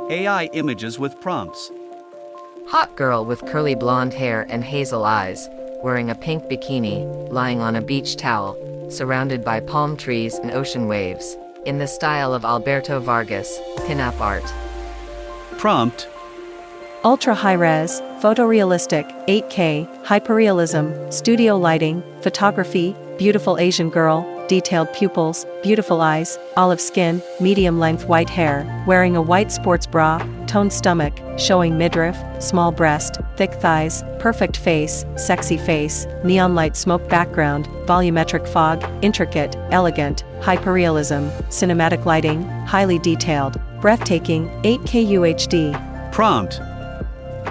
AI images with prompts. Hot girl with curly blonde hair and hazel eyes, wearing a pink bikini, lying on a beach towel, surrounded by palm trees and ocean waves, in the style of Alberto Vargas, pinup art. Prompt: Ultra high-res, photorealistic, 8K, hyperrealism, studio lighting, photography, beautiful Asian girl, detailed pupils, beautiful eyes, olive skin, medium-length white hair, wearing a white sports bra, toned stomach, showing midriff, small breast, thick thighs, perfect face, sexy face, neon light smoke background, volumetric fog, intricate, elegant, hyperrealism, cinematic lighting, highly detailed, breathtaking, 8K UHD. Prompt: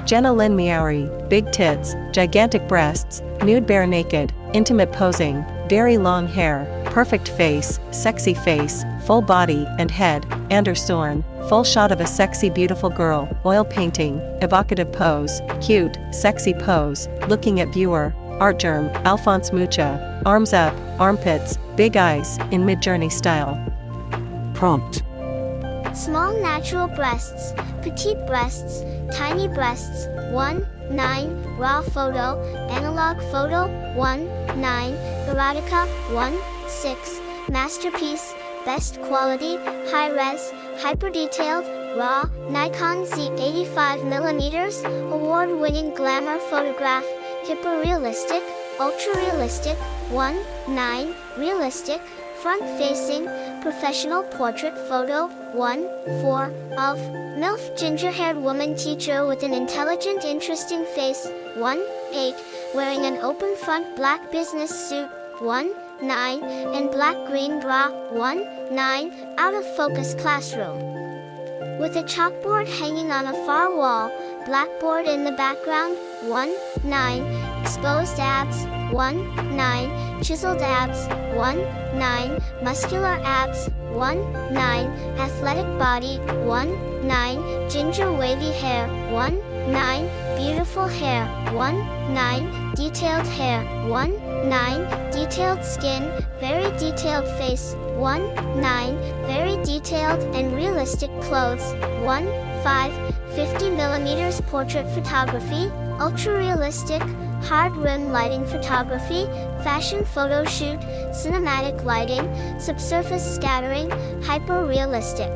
Jenna Lynn Meowri, big tits, gigantic breasts, nude bare naked, intimate posing, very long hair, perfect face, sexy face, full body and head, Andersorn, full shot of a sexy beautiful girl, oil painting, evocative pose, cute, sexy pose, looking at viewer, Artgerm, Alphonse Mucha, arms up, armpits, big eyes, in Midjourney style. Prompt: Small natural breasts, petite breasts, tiny breasts, 1:9, raw photo, analog photo, 1:9, erotica, 1:6, masterpiece, best quality, high res, hyper detailed, raw, Nikon Z85mm, award-winning glamour photograph, hyper-realistic, ultra-realistic, 1:9, realistic, front-facing, professional portrait photo, 1:4, of, MILF ginger-haired woman teacher with an intelligent interesting face, 1:8, wearing an open front black business suit, 1:9, and black-green bra, 1:9, out of focus classroom. With a chalkboard hanging on a far wall, blackboard in the background, 1:9, exposed abs, 1:9, chiseled abs, 1:9, muscular abs, 1:9, athletic body, 1:9, ginger wavy hair, 1:9, beautiful hair, 1:9, detailed hair, 1:9, detailed skin, very detailed face, 1:9, very detailed and realistic clothes, 1:5, 50mm portrait photography, ultra-realistic, hard rim lighting photography, fashion photo shoot, cinematic lighting, subsurface scattering, hyper-realistic.